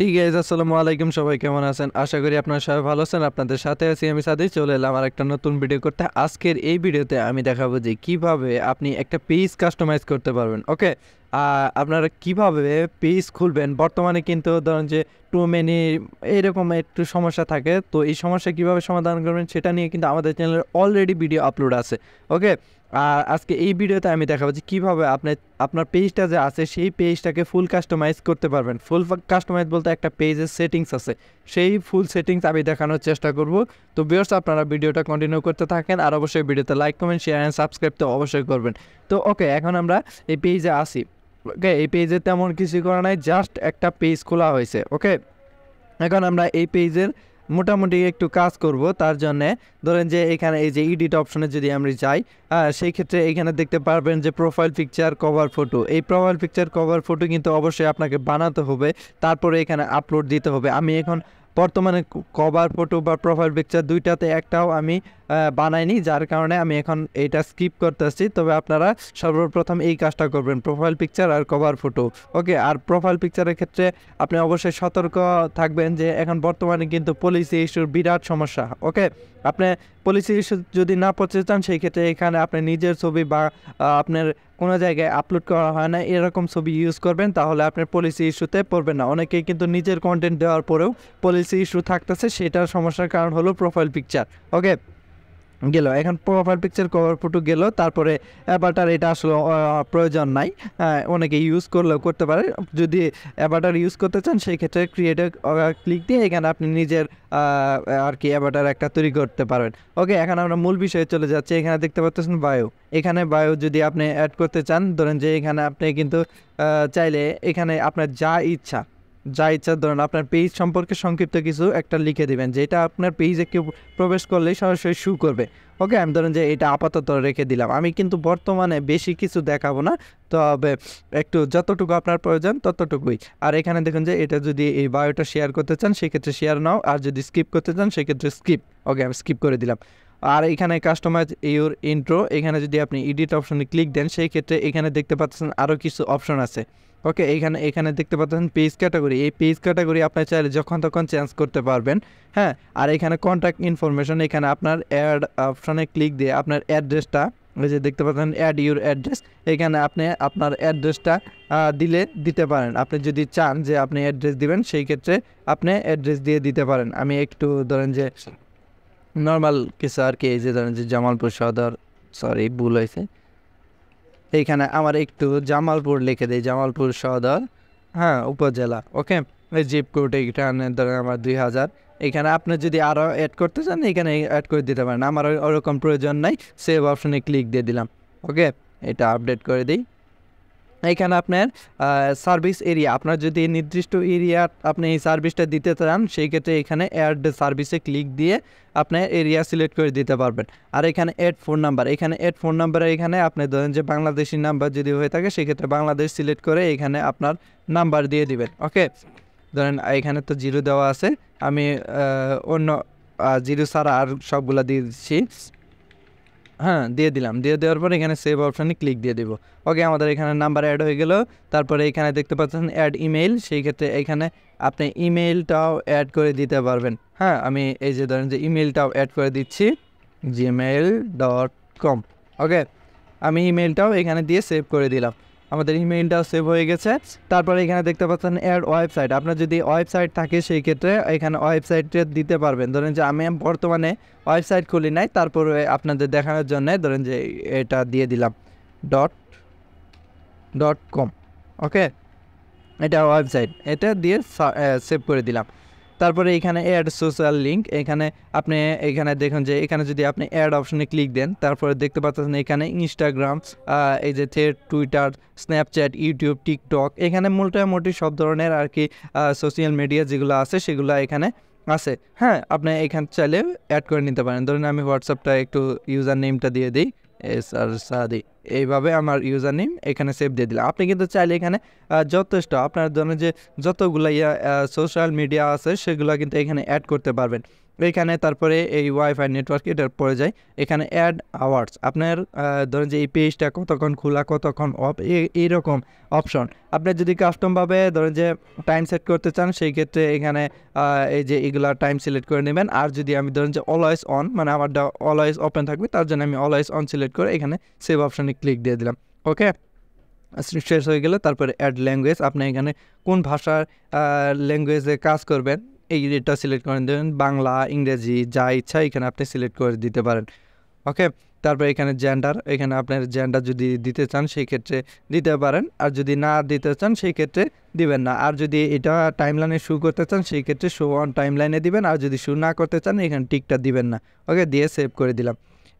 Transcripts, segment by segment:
এই গাইজ আসসালামু আলাইকুম, সবাই কেমন আছেন? আশা করি আপনারা সবাই ভালো আছেন। আপনাদের সাথে আছি আমি সাদি। চলে এলাম আর একটা নতুন ভিডিও করতে। আজকের এই ভিডিওতে আমি দেখাবো যে কিভাবে আপনি একটা পেজ কাস্টমাইজ করতে পারবেন। ওকে, আপনারা কিভাবে পেজ খুলবেন। বর্তমানে কিন্তু ধরেন যে টু মেনি এরকম একটু সমস্যা থাকে, তো এই সমস্যা কিভাবে সমাধান করবেন সেটা নিয়ে কিন্তু আমাদের চ্যানেলে অলরেডি ভিডিও আপলোড আছে। ওকে, আর আজকে এই ভিডিওতে আমি দেখাবো যে কীভাবে আপনার পেজটা যে আছে সেই পেজটাকে ফুল কাস্টমাইজ করতে পারবেন। ফুল কাস্টমাইজ বলতে একটা পেজের সেটিংস আছে, সেই ফুল সেটিংস আমি দেখানোর চেষ্টা করব। তো ভিউয়ার্স, আপনারা ভিডিওটা কন্টিনিউ করতে থাকেন আর অবশ্যই ভিডিওতে like comment share and subscribe তো অবশ্যই করবেন। তো ওকে, এখন আমরা এই পেজে আসি। ওকে, এই পেজে তেমন কিছু করা নাই, জাস্ট একটা পেজ খোলা হয়েছে। ওকে, এখন আমরা এই পেজের মোটামুটি একটু কাজ করব। তার জন্যে ধরেন যে এখানে এই যে এডিট অপশনে যদি আমরা যাই, সেই ক্ষেত্রে এখানে দেখতে পারবেন যে প্রোফাইল পিকচার কভার ফটো। এই প্রোফাইল পিকচার কভার ফটো কিন্তু অবশ্যই আপনাকে বানাতে হবে, তারপরে এখানে আপলোড দিতে হবে। আমি এখন বর্তমানে কভার ফটো বা প্রোফাইল পিকচার দুইটাতে একটাও আমি বানাইনি, যার কারণে আমি এখন এইটা স্কিপ করতেছি। তবে আপনারা সর্বপ্রথম এই কাজটা করবেন, প্রোফাইল পিকচার আর কভার ফটো। ওকে, আর প্রোফাইল পিকচারের ক্ষেত্রে আপনি অবশ্যই সতর্ক থাকবেন যে এখন বর্তমানে কিন্তু পলিসি ইস্যুর বিরাট সমস্যা। ওকে, আপনি পলিসি ইস্যু যদি না পড়তে চান সেই ক্ষেত্রে এখানে আপনি নিজের ছবি বা আপনার কোনো জায়গায় আপলোড করা হয় না এরকম ছবি ইউজ করবেন, তাহলে আপনার পলিসি ইস্যুতে পড়বেন না। অনেকেই কিন্তু নিজের কন্টেন্ট দেওয়ার পরেও পলিসি ইস্যু থাকতেছে, সেটার সমস্যার কারণ হলো প্রোফাইল পিকচার। ওকে, গেল, এখন প্রোফাইল পিকচার কভার ফটো গেল। তারপরে অ্যাভাটার, এটা আসলে প্রয়োজন নাই, অনেকে ইউজ করলেও করতে পারে। যদি অ্যাভাটার ইউজ করতে চান সেই ক্ষেত্রে ক্রিয়েটে ক্লিক দিয়ে এখানে আপনি নিজের আর কি অ্যাভাটার একটা তৈরি করতে পারবেন। ওকে, এখন আমরা মূল বিষয়ে চলে যাচ্ছি। এখানে দেখতে পাচ্ছেন বায়ো। এখানে বায়ো যদি আপনি অ্যাড করতে চান, ধরেন যে এখানে আপনি কিন্তু চাইলে এখানে আপনার যা ইচ্ছা ধরেন আপনার পেজ সম্পর্কে সংক্ষিপ্ত কিছু একটা লিখে দিবেন, যেটা আপনার পেজে কেউ প্রবেশ করলেই সরাসরি শু করবে। ওকে, আমি ধরেন যে এটা আপাতত রেখে দিলাম। আমি কিন্তু বর্তমানে বেশি কিছু দেখাবো না, তবে একটু যতটুকু আপনার প্রয়োজন ততটুকুই। আর এখানে দেখুন যে এটা যদি এই বায়োটা শেয়ার করতে চান সেক্ষেত্রে শেয়ার নাও, আর যদি স্কিপ করতে চান সেক্ষেত্রে স্কিপ। ওকে, আমি স্কিপ করে দিলাম। আর এখানে কাস্টমাইজ ইউর ইন্ট্রো, এখানে যদি আপনি এডিট অপশনে ক্লিক দেন সেই ক্ষেত্রে এখানে দেখতে পাচ্ছেন আরও কিছু অপশন আছে। ওকে, এখানে দেখতে পাচ্ছেন পেজ ক্যাটাগরি। এই পেজ ক্যাটাগরি আপনি চাইলে যখন তখন চেঞ্জ করতে পারবেন। হ্যাঁ, আর এখানে কন্ট্যাক্ট ইনফরমেশন, এখানে আপনার অ্যাড অপশনে ক্লিক দিয়ে আপনার অ্যাড্রেসটা, ওই যে দেখতে পাচ্ছেন অ্যাড ইউর অ্যাড্রেস, এখানে আপনি আপনার অ্যাড্রেসটা দিতে পারেন। আপনি যদি চান যে আপনি অ্যাড্রেস দিবেন সেই ক্ষেত্রে আপনি অ্যাড্রেস দিয়ে দিতে পারেন। আমি একটু ধরেন যে নর্মাল কিছু আর কি, এই যে ধরেন যে জামালপুর সদর, সরি ভুল হয়েছে, এইখানে আমার একটু জামালপুর লিখে দেয়, জামালপুর সদর, হ্যাঁ, উপজেলা। ওকে, এই জিপ কোড এইখানে ধরেন আমার 2000। এখানে আপনি যদি আরও অ্যাড করতে চান এখানে অ্যাড করে দিতে পারেন, আমার ওরকম প্রয়োজন নাই। সেভ অপশনে ক্লিক দিয়ে দিলাম। ওকে, এটা আপডেট করে দিই। এখানে আপনার সার্ভিস এরিয়া, আপনার যদি নির্দিষ্ট এরিয়া আপনি এই সার্ভিসটা দিতে চান সেই ক্ষেত্রে এখানে অ্যাড সার্ভিসে ক্লিক দিয়ে আপনার এরিয়া সিলেক্ট করে দিতে পারবেন। আর এখানে অ্যাড ফোন নাম্বার, এখানে অ্যাড ফোন নাম্বারে এখানে আপনি ধরেন যে বাংলাদেশি নাম্বার যদি হয়ে থাকে সেক্ষেত্রে বাংলাদেশ সিলেক্ট করে এখানে আপনার নাম্বার দিয়ে দিবেন। ওকে, ধরেন এখানে তো জিরো দেওয়া আছে, আমি অন্য জিরো ছাড়া আর সবগুলা দিয়ে দিচ্ছি। হ্যাঁ, দিয়ে দিলাম। দিয়ে দেওয়ার পর এখানে সেভ অপশানে ক্লিক দিয়ে দেবো। ওকে, আমাদের এখানে নাম্বার অ্যাড হয়ে গেল। তারপরে এখানে দেখতে পাচ্ছেন অ্যাড ইমেল, সেই ক্ষেত্রে এখানে আপনি ইমেলটাও অ্যাড করে দিতে পারবেন। হ্যাঁ, আমি এই যে ধরেন যে ইমেলটাও অ্যাড করে দিচ্ছি, gmail.com। ওকে, আমি ইমেলটাও এখানে দিয়ে সেভ করে দিলাম। আমাদের ইমেইলটাও সেভ হয়ে গেছে। তারপরে এখানে দেখতে পাচ্ছেন অ্যাড ওয়েবসাইট, আপনার যদি ওয়েবসাইট থাকে সেই ক্ষেত্রে এখানে ওয়েবসাইটে দিতে পারবেন। ধরেন যে আমি বর্তমানে ওয়েবসাইট খুলি নাই, তারপরে আপনাদের দেখানোর জন্য ধরেন যে এটা দিয়ে দিলাম .com। ওকে, এটা ওয়েবসাইট, এটা দিয়ে সেভ করে দিলাম। তারপরে এখানে অ্যাড সোশ্যাল লিঙ্ক, এখানে আপনি এখানে দেখুন যে এখানে যদি আপনি অ্যাড অপশনে ক্লিক দেন তারপরে দেখতে পাচ্ছেন এখানে ইনস্টাগ্রাম, এই যে thread, Twitter, Snapchat, YouTube, TikTok, এখানে মোটামুটি সব ধরনের আর কি সোশ্যাল মিডিয়া যেগুলো আছে সেগুলো এখানে আছে। হ্যাঁ, আপনি এখানে চাইলে অ্যাড করে নিতে পারেন। ধরুন আমি হোয়াটসঅ্যাপটা একটু ইউজার নেমটা দিয়ে দিই, আর সাদি, এইভাবে আমার ইউজার নেম এখানে সেভ দিয়ে দিলাম। আপনি কিন্তু চাইলে এখানে যথেষ্ট আপনার ধরনের যে যতগুলো সোশ্যাল মিডিয়া আছে সেগুলো কিন্তু এখানে অ্যাড করতে পারবেন। এইখানে তারপরে এই ওয়াইফাই নেটওয়ার্ক এটার পরে যায়, এখানে অ্যাড আওয়ার্স, আপনার ধরেন যে এই পেজটা কতক্ষণ খোলা কতক্ষণ অফ এইরকম অপশন। আপনি যদি কাস্টমভাবে ধরেন যে টাইম সেট করতে চান সেই ক্ষেত্রে এখানে এই যে এগুলা টাইম সিলেক্ট করে নেবেন। আর যদি আমি ধরেন যে অলওয়েজ অন, মানে আমারটা অলওয়েজ ওপেন থাকবে, তার জন্য আমি অলওয়েজ অন সিলেক্ট করে এখানে সেভ অপশানে ক্লিক দিয়ে দিলাম। ওকে, শেষ হয়ে গেলে তারপরে অ্যাড ল্যাঙ্গুয়েজ, আপনি এখানে কোন ভাষার ল্যাঙ্গুয়েজে কাজ করবেন এইটা সিলেক্ট করে দেবেন, বাংলা ইংরেজি যা ইচ্ছা এখানে আপনি সিলেক্ট করে দিতে পারেন। ওকে, তারপরে এখানে জেন্ডার, এখানে আপনার জেন্ডার যদি দিতে চান সেই ক্ষেত্রে দিতে পারেন, আর যদি না দিতে চান সেই ক্ষেত্রে দিবেন না। আর যদি এটা টাইমলাইনে শো করতে চান সেই ক্ষেত্রে শো অন টাইমলাইনে দিবেন, আর যদি শো না করতে চান এখানে টিকটা দিবেন না। ওকে, দিয়ে সেভ করে দিলাম।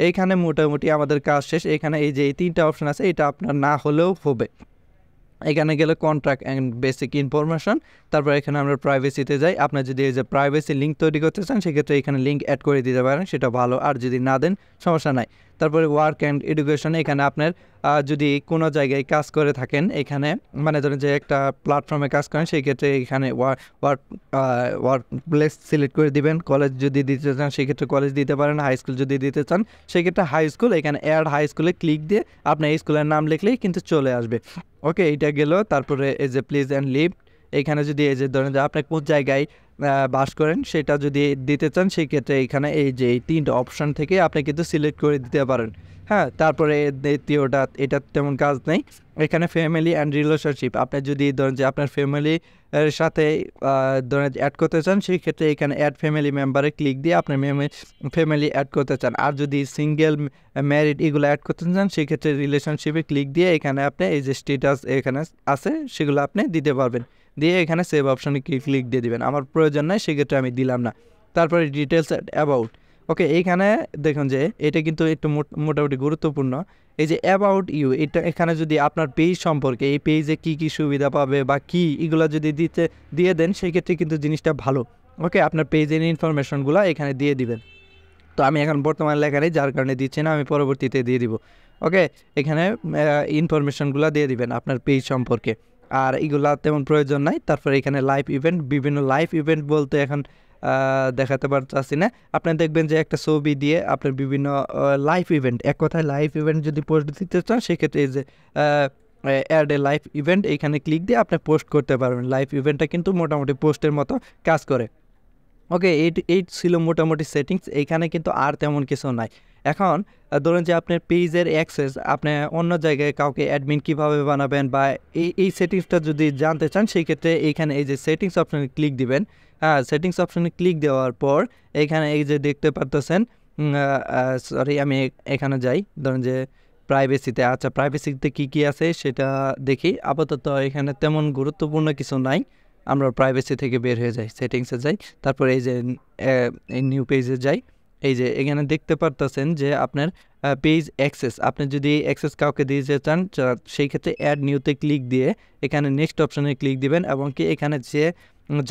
এইখানে মোটামুটি আমাদের কাজ শেষ। এখানে এই যে এই 3টা অপশন আছে এটা আপনার না হলেও হবে। এখানে গেলে কন্ট্রাক্ট অ্যান্ড বেসিক ইনফরমেশন, তারপর এখানে আমরা প্রাইভেসিতে যাই। আপনার যদি এই যে প্রাইভেসি লিঙ্ক তৈরি করতে চান সেক্ষেত্রে এখানে লিঙ্ক অ্যাড করে দিতে পারেন, সেটা ভালো। আর যদি না দেন সমস্যা নাই। তারপরে ওয়ার্ক অ্যান্ড এডুকেশন, এখানে আপনার যদি কোনো জায়গায় কাজ করে থাকেন, এখানে মানে ধরেন যে একটা প্ল্যাটফর্মে কাজ করেন সেই ক্ষেত্রে এখানে ওয়ার্ক প্লেস সিলেক্ট করে দিবেন। কলেজ যদি দিতে চান সেক্ষেত্রে কলেজ দিতে পারেন, হাই স্কুল যদি দিতে চান সেক্ষেত্রে হাই স্কুল, এখানে অ্যাড হাই স্কুলে ক্লিক দিয়ে আপনার এই স্কুলের নাম লিখলেই কিন্তু চলে আসবে। ওকে, এইটা গেল। তারপরে এই যে প্লিজ অ্যান্ড লিভ, এখানে যদি এই যে ধরেন যে আপনি কোন জায়গায় বাস করেন সেটা যদি দিতে চান সেই ক্ষেত্রে এখানে এই যে এই 3টা অপশান থেকে আপনি কিন্তু সিলেক্ট করে দিতে পারেন। হ্যাঁ, তারপরে দ্বিতীয়টা এটা তেমন কাজ নেই। এখানে ফ্যামিলি অ্যান্ড রিলেশনশিপ, আপনি যদি ধরেন যে আপনার ফ্যামিলি এর সাথে ধরেন অ্যাড করতে চান সেই ক্ষেত্রে এখানে অ্যাড ফ্যামিলি মেম্বারে ক্লিক দিয়ে আপনার ফ্যামিলি অ্যাড করতে চান। আর যদি সিঙ্গেল ম্যারিড এগুলো অ্যাড করতে চান সেক্ষেত্রে রিলেশনশিপে ক্লিক দিয়ে এখানে আপনি এই যে স্ট্যাটাস এখানে আছে সেগুলো আপনি দিতে পারবেন, দিয়ে এখানে সেভ অপশানে ক্লিক দিয়ে দিবেন। আমার প্রয়োজন নাই সেক্ষেত্রে আমি দিলাম না। তারপরে ডিটেলস অ্যাবাউট, ওকে, এইখানে দেখুন যে এটা কিন্তু একটু মোটামুটি গুরুত্বপূর্ণ। এই যে অ্যাবাউট ইউ, এটা এখানে যদি আপনার পেজ সম্পর্কে এই পেজে কী কী সুবিধা পাবে বা কী এগুলো যদি দিয়ে দেন সেই ক্ষেত্রে কিন্তু জিনিসটা ভালো। ওকে, আপনার পেজের ইনফরমেশনগুলো এখানে দিয়ে দিবেন। তো আমি এখন বর্তমানে লেখা নেই যার কারণে দিচ্ছি না, আমি পরবর্তীতে দিয়ে দিব। ওকে, এখানে ইনফরমেশনগুলো দিয়ে দিবেন আপনার পেজ সম্পর্কে, আর এগুলা তেমন প্রয়োজন নাই। তারপরে এখানে লাইভ ইভেন্ট, বিভিন্ন লাইভ ইভেন্ট বলতে এখন দেখাতে পারতেছি না। আপনি দেখবেন যে একটা ছবি দিয়ে আপনার বিভিন্ন লাইভ ইভেন্ট, এক কথায় লাইভ ইভেন্ট যদি পোস্ট দিতে চান সেক্ষেত্রে এই যে অ্যাড এ লাইভ ইভেন্ট এখানে ক্লিক দিয়ে আপনি পোস্ট করতে পারবেন। লাইভ ইভেন্টটা কিন্তু মোটামুটি পোস্টের মতো কাজ করে। ওকে, এই ছিল মোটামুটি সেটিংস। এইখানে কিন্তু আর তেমন কিছু নাই। এখন ধরুন যে আপনার পেজের অ্যাক্সেস আপনি অন্য জায়গায় কাউকে অ্যাডমিন কীভাবে বানাবেন বা এই সেটিংসটা যদি জানতে চান সেই ক্ষেত্রে এইখানে এই যে সেটিংস অপশানে ক্লিক দিবেন। হ্যাঁ, সেটিংস অপশানে ক্লিক দেওয়ার পর এখানে এই যে দেখতে পারতেছেন, সরি আমি এখানে যাই, ধরুন যে প্রাইভেসিতে। আচ্ছা, প্রাইভেসিতে কী আছে সেটা দেখি। আপাতত এখানে তেমন গুরুত্বপূর্ণ কিছু নাই, আমরা প্রাইভেসি থেকে বের হয়ে যাই, সেটিংসে যাই, তারপর এই যে এই নিউ পেজে যাই। এই যে এখানে দেখতে পারতেছেন যে আপনার পেজ অ্যাক্সেস, আপনি যদি অ্যাক্সেস কাউকে দিতে চান সেই ক্ষেত্রে অ্যাড নিউতে ক্লিক দিয়ে এখানে নেক্সট অপশানে ক্লিক দিবেন, এবং কি এখানে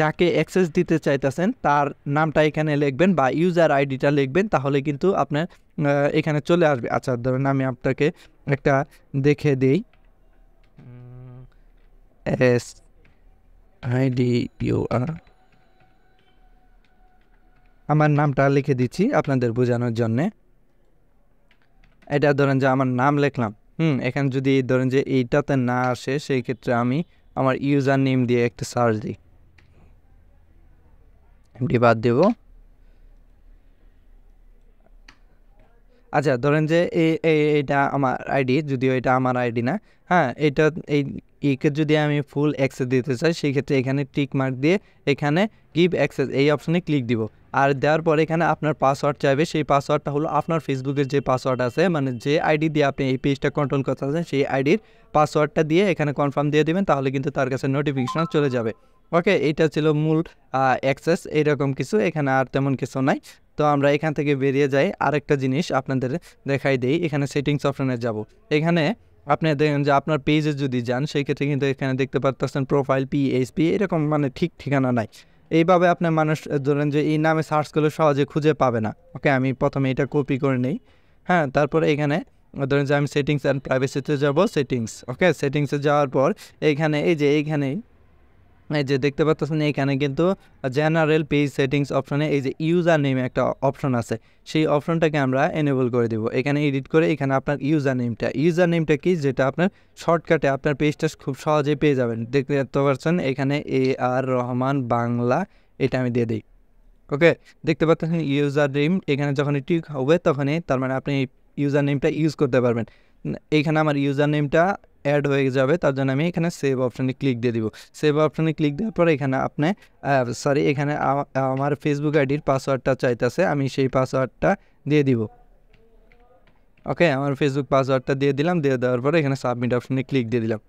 যাকে অ্যাক্সেস দিতে চাইতেছেন তার নামটা এখানে লিখবেন বা ইউজার আইডিটা লিখবেন, তাহলে কিন্তু আপনার এখানে চলে আসবে। আচ্ছা, ধরুন আমি আপনাকে একটা দেখে দিই, SIDUR, আমার নামটা লিখে দিচ্ছি আপনাদের বোঝানোর জন্যে। এটা ধরেন যে আমার নাম লিখলাম, এখানে যদি ধরেন যে এইটাতে না আসে সেই ক্ষেত্রে আমি আমার ইউজার নেম দিয়ে একটা সার্চ দিই, এমডি বাদ দেব। আচ্ছা, ধরেন যে এইটা আমার আইডি, যদিও এটা আমার আইডি না। হ্যাঁ, এইকে যদি আমি ফুল অ্যাক্সেস দিতে চাই সেই ক্ষেত্রে এখানে টিক মার্ক দিয়ে এখানে গিভ অ্যাক্সেস এই অপশানে ক্লিক দিব। আর দেওয়ার পরে এখানে আপনার পাসওয়ার্ড চাইবে, সেই পাসওয়ার্ডটা হলো আপনার ফেসবুকের যে পাসওয়ার্ড আছে, মানে যে আইডি দিয়ে আপনি এই পেজটা কন্ট্রোল করতে চাচ্ছেন সেই আইডির পাসওয়ার্ডটা দিয়ে এখানে কনফার্ম দিয়ে দিবেন, তাহলে কিন্তু তার কাছে নোটিফিকেশন চলে যাবে। ওকে, এইটা ছিল মূল অ্যাক্সেস, এইরকম কিছু, এখানে আর তেমন কিছু নাই। তো আমরা এখান থেকে বেরিয়ে যাই। আরেকটা জিনিস আপনাদের দেখাই দেই, এখানে সেটিংস অপশানে যাব। এখানে আপনি দেখেন যে আপনার পেজে যদি যান সেই ক্ষেত্রে কিন্তু এখানে দেখতে পাচ্ছেন প্রোফাইল PHP এরকম, মানে ঠিক ঠিকানা নাই। এইভাবে আপনার মানুষ ধরেন যে এই নামে সার্চ করলে সহজে খুঁজে পাবে না। ওকে, আমি প্রথমে এটা কপি করে নেই। হ্যাঁ, তারপরে এখানে ধরেন যে আমি সেটিংস অ্যান্ড প্রাইভেসিতে যাব, সেটিংস। ওকে, সেটিংসে যাওয়ার পর এইখানে এই যে এইখানেই এই যে দেখতে পাচ্ছেন এখানে কিন্তু জেনারেল পেজ সেটিংস অপশনে এই যে ইউজার নেমে একটা অপশন আছে, সেই অপশনটাকে আমরা এনেবল করে দেবো। এখানে এডিট করে এখানে আপনার ইউজার নেমটা কি, যেটা আপনার শর্টকাটে আপনার পেজটা খুব সহজেই পেয়ে যাবেন। দেখতে পাচ্ছেন এখানে AR রহমান বাংলা, এটা আমি দিয়ে দিই। ওকে, দেখতে পাচ্ছেন ইউজার নেম এখানে যখন টিক হবে তখনই তার মানে আপনি ইউজার নেমটা ইউজ করতে পারবেন। এইখানে আমার ইউজার নেমটা অ্যাড হয়ে যাবে, তার জন্য আমি এখানে সেভ অপশানে ক্লিক দিয়ে দিব। সেভ অপশানে ক্লিক দেওয়ার পরে এখানে আপনি এখানে আমার ফেসবুক আইডির পাসওয়ার্ডটা চাইতেছে, আমি সেই পাসওয়ার্ডটা দিয়ে দিব। ওকে, আমার ফেসবুক পাসওয়ার্ডটা দিয়ে দিলাম, দিয়ে দেওয়ার পরে এখানে সাবমিট অপশানে ক্লিক দিয়ে দিলাম।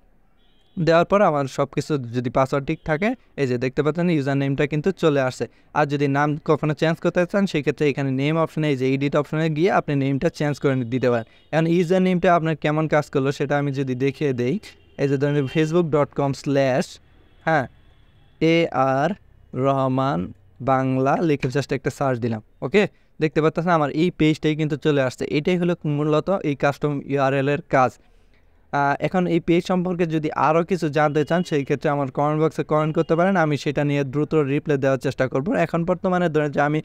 দেওয়ার পর আমার সব কিছু যদি পাসওয়ার্ড ঠিক থাকে, এই যে দেখতে পাচ্ছেন ইউজার নেমটা কিন্তু চলে আসছে। আর যদি নাম কখনো চেঞ্জ করতে চান সেক্ষেত্রে এখানে নেম অপশানে এই যে এডিট অপশানে গিয়ে আপনি নেমটা চেঞ্জ করে দিতে পারেন। এখন ইউজার নেমটা আপনার কেমন কাজ করলো সেটা আমি যদি দেখিয়ে দেই, এই যে ধরেন facebook.com/ হ্যাঁ AR রহমান বাংলা লিখে জাস্ট একটা সার্চ দিলাম। ওকে, দেখতে পাচ্ছেন আমার এই পেজটাই কিন্তু চলে আসছে। এটাই হলো মূলত এই কাস্টম URL এর কাজ। এখন এই পেজ সম্পর্কে যদি আরও কিছু জানতে চান সেই ক্ষেত্রে আমার কমেন্ট বক্সে কমেন্ট করতে পারেন, আমি সেটা নিয়ে দ্রুত রিপ্লাই দেওয়ার চেষ্টা করব। এখন বর্তমানে ধরেন যে আমি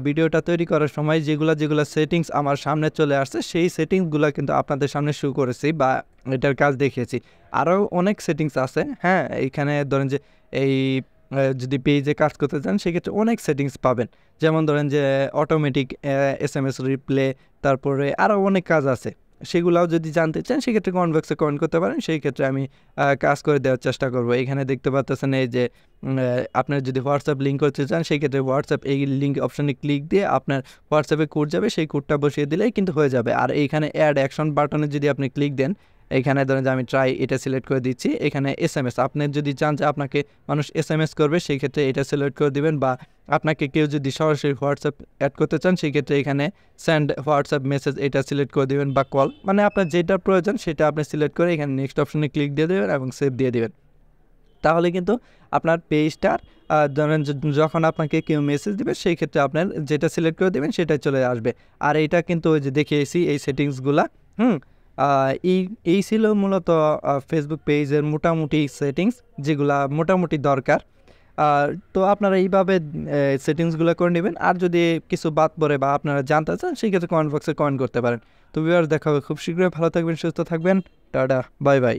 ভিডিওটা তৈরি করার সময় যেগুলো সেটিংস আমার সামনে চলে আসছে সেই সেটিংসগুলো কিন্তু আপনাদের সামনে শো করেছি বা এটার কাজ দেখিয়েছি। আরও অনেক সেটিংস আছে, হ্যাঁ এইখানে ধরেন যে এই যদি পেজে কাজ করতে চান সেক্ষেত্রে অনেক সেটিংস পাবেন, যেমন ধরেন যে অটোমেটিক SMS রিপ্লে, তারপরে আরও অনেক কাজ আছে। সেগুলোও যদি জানতে চান সেক্ষেত্রে কমেন্ট বক্সে কমেন্ট করতে পারেন, সেই ক্ষেত্রে আমি কাজ করে দেওয়ার চেষ্টা করব। এখানে দেখতে পাচ্ছেন এই যে আপনার যদি হোয়াটসঅ্যাপ লিঙ্ক করতে চান সেই ক্ষেত্রে হোয়াটসঅ্যাপ এই লিঙ্ক অপশানে ক্লিক দিয়ে আপনার হোয়াটসঅ্যাপে কোড যাবে, সেই কোডটা বসিয়ে দিলেই কিন্তু হয়ে যাবে। আর এইখানে অ্যাড অ্যাকশন বাটনে যদি আপনি ক্লিক দেন, এখানে ধরেন যে আমি ট্রাই এটা সিলেক্ট করে দিচ্ছি। এখানে SMS আপনি যদি চান যে আপনাকে মানুষ SMS করবে সেই ক্ষেত্রে এটা সিলেক্ট করে দিবেন, বা আপনাকে কেউ যদি সরাসরি হোয়াটসঅ্যাপ অ্যাড করতে চান সেই ক্ষেত্রে এখানে সেন্ড হোয়াটসঅ্যাপ মেসেজ এটা সিলেক্ট করে দেবেন, বা কল, মানে আপনার যেটা প্রয়োজন সেটা আপনি সিলেক্ট করে এখানে নেক্সট অপশনে ক্লিক দিয়ে দেবেন এবং সেভ দিয়ে দেবেন। তাহলে কিন্তু আপনার পেজটার ধরেন যখন আপনাকে কেউ মেসেজ দেবে সেই ক্ষেত্রে আপনার যেটা সিলেক্ট করে দেবেন সেটাই চলে আসবে। আর এইটা কিন্তু ওই যে দেখিয়েছি এই সেটিংসগুলা। এই ছিল মূলত ফেসবুক পেজের মোটামুটি সেটিংস, যেগুলা মোটামুটি দরকার। তো আপনারা এইভাবে সেটিংসগুলো করে নেবেন। আর যদি কিছু বাদ পড়ে বা আপনারা জানতে চান সেই ক্ষেত্রে কমেন্ট বক্সে কমেন্ট করতে পারেন। তো ভিউয়ার্স, দেখা হবে খুব শীঘ্রই। ভালো থাকবেন, সুস্থ থাকবেন, টাটা, বাই বাই।